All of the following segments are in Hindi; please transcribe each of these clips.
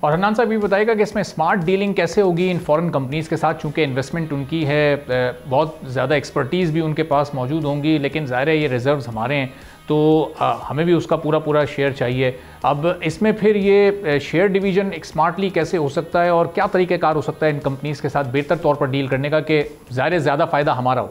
और हन्नान साहब ये बताएगा कि इसमें स्मार्ट डीलिंग कैसे होगी इन फॉरेन कंपनीज़ के साथ, चूँकि इन्वेस्टमेंट उनकी है, बहुत ज़्यादा एक्सपर्टीज़ भी उनके पास मौजूद होंगी, लेकिन ज़ाहिर है ये रिजर्व्स हमारे हैं तो हमें भी उसका पूरा पूरा शेयर चाहिए। अब इसमें फिर ये शेयर डिवीज़न एक स्मार्टली कैसे हो सकता है और क्या तरीक़ेकार हो सकता है इन कंपनीज़ के साथ बेहतर तौर पर डील करने का कि ज़ाहिर ज़्यादा फ़ायदा हमारा हो?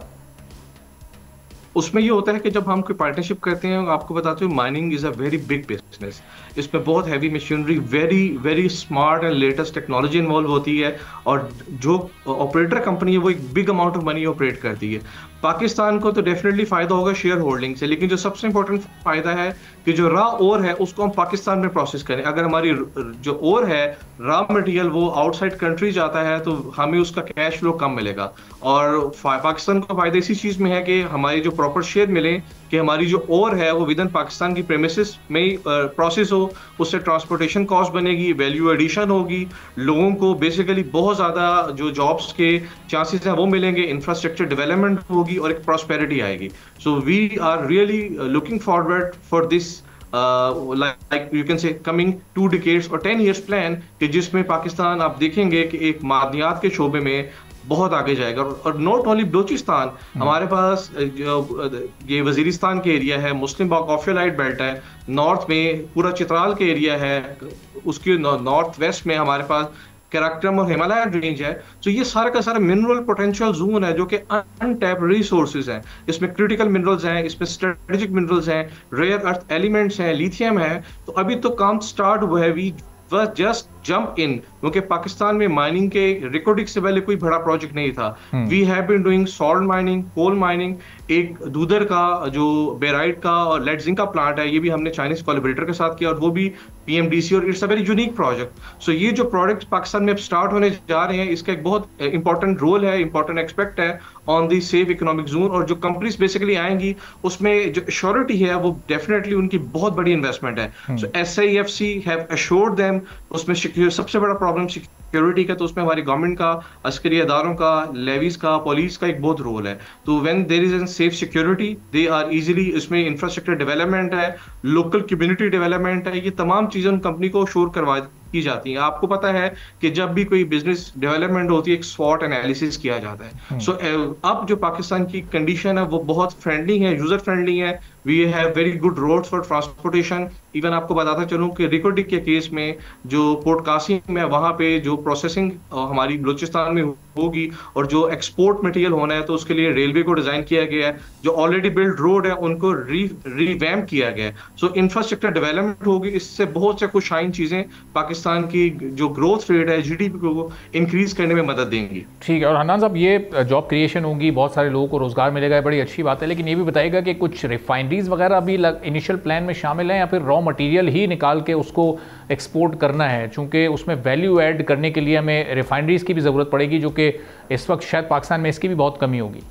उसमें ये होता है कि जब हम कोई पार्टनरशिप करते हैं, आपको बताते हो mining is a very big business. इसमें बहुत heavy machinery, very very smart and latest technology involve होती है, और जो ऑपरेटर कंपनी है वो एक big amount of money operate करती है। पाकिस्तान को तो डेफिनेटली फायदा होगा शेयर होल्डिंग से, लेकिन जो सबसे इंपॉर्टेंट फायदा है कि जो रॉ ओर है उसको हम पाकिस्तान में प्रोसेस करें। अगर हमारी जो ओर है, रॉ मटेरियल, वो आउटसाइड कंट्री जाता है तो हमें उसका कैश फ्लो कम मिलेगा। और पाकिस्तान को फायदा इसी चीज में है कि हमारी जो प्रॉपर शेयर मिले कि हमारी जो ओर है वो विद इन पाकिस्तान की प्रेमिसेस में प्रोसेस हो, उससे ट्रांसपोर्टेशन कॉस्ट बनेगी, वैल्यू एडिशन होगी, लोगों को बेसिकली बहुत ज्यादा जो जॉब्स के चांसेस हैं वो मिलेंगे, इंफ्रास्ट्रक्चर डेवलपमेंट होगी और एक प्रॉस्पेरिटी आएगी। So we are really looking forward for this like you can say coming 2 decades और 10 years plan, कि जिसमें पाकिस्तान आप देखेंगे कि एक मादनियात के शोबे में बहुत आगे जाएगा। और नॉट ओनली बलूचिस्तान, हमारे पास जो ये वजीरिस्तान के एरिया है, मुस्लिम ऑफियोलाइट बेल्ट है, नॉर्थ में पूरा चित्राल के एरिया है, उसके नॉर्थ वेस्ट में हमारे पास कैराक्रम और हिमालयन रेंज है। तो ये सारा का सारा मिनरल पोटेंशियल जोन है जो कि अनटैप रिसोर्सेज हैं। इसमें क्रिटिकल मिनरल्स हैं, इसमें स्ट्रेटेजिक मिनरल्स हैं, रेयर अर्थ एलिमेंट्स हैं, लिथियम है। तो अभी तो काम स्टार्ट हुआ है, वी बस जस्ट जंप इन, क्योंकि पाकिस्तान में माइनिंग के रिकॉर्डिंग से पहले कोई बड़ा प्रोजेक्ट नहीं था। We have been doing salt mining, coal mining, एक दूधर का जो बेराइट का और लेड जिंक का प्लांट है, ये भी हमने चाइनीज कोलैबोरेटर के साथ किया, और वो भी पीएमडीसी, और it's a very unique project. So ये जो प्रोडक्ट पाकिस्तान में अब स्टार्ट होने जा रहे हैं, इसका एक बहुत इंपॉर्टेंट रोल है, इंपॉर्टेंट एक्सपेक्ट है on the safe economic zone. और जो कंपनीज बेसिकली आएंगी उसमें जो श्योरिटी है वो डेफिनेटली उनकी बहुत बड़ी इन्वेस्टमेंट है। सो SIFC हैव एश्योर्ड देम। उसमें सबसे बड़ा प्रॉब्लम सिक्योरिटी का, तो उसमें हमारी गवर्नमेंट का, अस्करी अदारों का, लेवीज का, पुलिस का एक बहुत रोल है। तो when there is an safe security, they are easily, इसमें इंफ्रास्ट्रक्चर डेवलपमेंट है, लोकल कम्युनिटी डेवलपमेंट है, ये तमाम चीजें उन कंपनी को शोर करवा की जाती है। आपको पता है कि जब भी कोई बिजनेस डेवलपमेंट होती है, एक स्वॉट एनालिसिस किया जाता है। सो अब जो पाकिस्तान की कंडीशन है वो बहुत फ्रेंडली है, यूजर फ्रेंडली है। We have very good roads for transportation. Even आपको बताता चलूं कि रिकोडिक के केस में जो पोर्ट कासिम है, वहां पे जो प्रोसेसिंग हमारी बलूचिस्तान में होगी और जो एक्सपोर्ट मटेरियल होना है, तो उसके लिए रेलवे को डिजाइन किया गया है। जो ऑलरेडी बिल्ड रोड है उनको रिवैम्प किया गया है। सो इंफ्रास्ट्रक्चर डेवलपमेंट होगी, इससे बहुत से कुछ शाइन चीजें पाकिस्तान की जो ग्रोथ रेट है, GDP को इंक्रीज करने में मदद देंगी। ठीक है। और हन्नान साहब, ये जॉब क्रिएशन होगी, बहुत सारे लोगों को रोजगार मिलेगा, बड़ी अच्छी बात है, लेकिन ये भी बताएगा कि कुछ रिफाइनरीज वगैरह अभी इनिशियल प्लान में शामिल हैं या फिर रॉ मटेरियल ही निकाल के उसको एक्सपोर्ट करना है, चूंकि उसमें वैल्यू ऐड करने के लिए हमें रिफाइनरीज की भी ज़रूरत पड़ेगी, जो कि इस वक्त शायद पाकिस्तान में इसकी भी बहुत कमी होगी।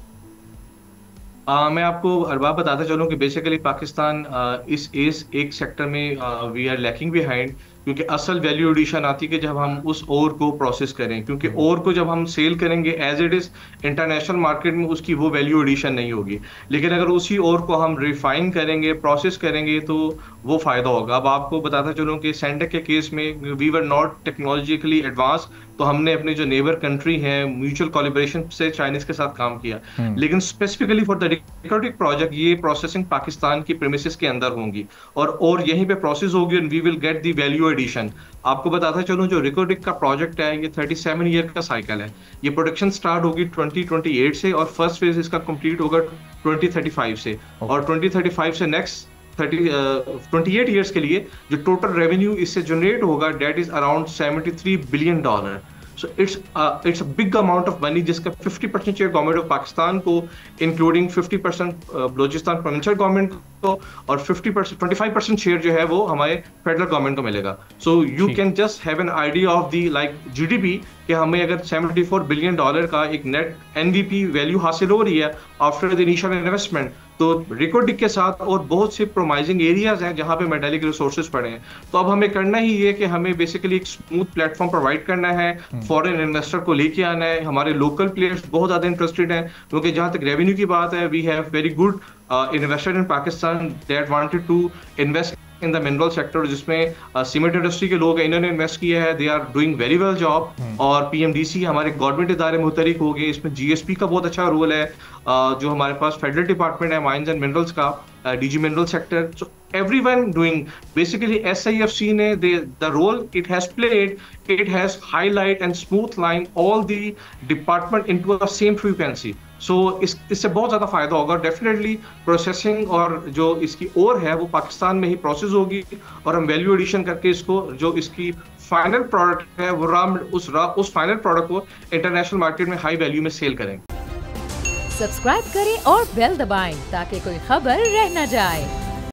मैं आपको अरबाब बताता चलूं कि बेसिकली पाकिस्तान इस एक सेक्टर में वी आर लैकिंग बिहाइंड, क्योंकि असल वैल्यू एडिशन आती है कि जब हम उस ओर को प्रोसेस करें, क्योंकि ओर को जब हम सेल करेंगे as it is international market में, उसकी वो वैल्यू एडिशन नहीं होगी। लेकिन अगर उसी ओर को हम रिफाइन करेंगे, प्रोसेस करेंगे, तो वो फायदा होगा। अब आपको बताता चलूं कि सेंटेक के केस में we were not technologically advanced, तो हमने अपने जो नेबर कंट्री है म्यूचुअल कोलैबोरेशन से चाइनीज के साथ काम किया। लेकिन specifically for the Reko Diq project ये प्रोसेसिंग पाकिस्तान की प्रेमिसेस के अंदर होंगी, और यहीं पे प्रोसेस होगी, and we will get the value addition. आपको बताता चलूं जो रिकोडिक का प्रोजेक्ट है ये 37 ईयर का साइकिल है। ये प्रोडक्शन स्टार्ट होगी 2028 से, और फर्स्ट फेज इसका कंप्लीट होगा 2035 से, और 2035 से नेक्स्ट 28 ईयर्स के लिए जो टोटल रेवेन्यू इससे जनरेट होगा, that is around $73 billion. So it's a big amount of money, जिसका 50% शेयर गवर्नमेंट ऑफ पाकिस्तान को, इंक्लूडिंग 50% बलूचिस्तान प्रोविंशियल गवर्नमेंट को, और 25% शेयर जो है वो हमारे फेडरल गवर्नमेंट को मिलेगा। So you can just have an idea of the like GDP, कि हमें अगर $74 बिलियन का एक नेट NVP वैल्यू हासिल हो रही है आफ्टर द इनिशियल इन्वेस्टमेंट, तो रिकोडिक के साथ और बहुत से प्रोमाइजिंग एरियाज हैं जहां पे मेटालिक रिसोर्सेज पड़े हैं। तो अब हमें करना ही ये कि हमें बेसिकली एक स्मूथ प्लेटफॉर्म प्रोवाइड करना है, फॉरेन इन्वेस्टर को लेके आना है। हमारे लोकल प्लेयर्स बहुत ज्यादा इंटरेस्टेड हैं, क्योंकि जहां तक रेवेन्यू की बात है, we have very good investor in Pakistan that wanted to invest in the mineral sector, जिसमें सीमेंट इंडस्ट्री के लोग इन्होंने इन्वेस्ट किया है, they are doing very well job. और पीएमडीसी हमारे गवर्नमेंट इदारे मुतहरिक हो गए, इसमें जीएसपी का बहुत अच्छा रोल है, जो हमारे पास फेडरल डिपार्टमेंट है माइंस एंड मिनरल्स का, डीजी मिनरल सेक्टर। सो everyone doing basically SIFC ने the role it has played, it has highlight and smooth line all the department into a same frequency. So इससे बहुत ज़्यादा फायदा होगा डेफिनेटली। प्रोसेसिंग और जो इसकी और है वो पाकिस्तान में ही प्रोसेस होगी, और हम वैल्यू एडिशन करके इसको जो इसकी फाइनल प्रोडक्ट है वो उस फाइनल प्रोडक्ट को इंटरनेशनल मार्केट में हाई वैल्यू में सेल करेंगे। सब्सक्राइब करें और बेल दबाएं ताकि कोई खबर रह न जाए।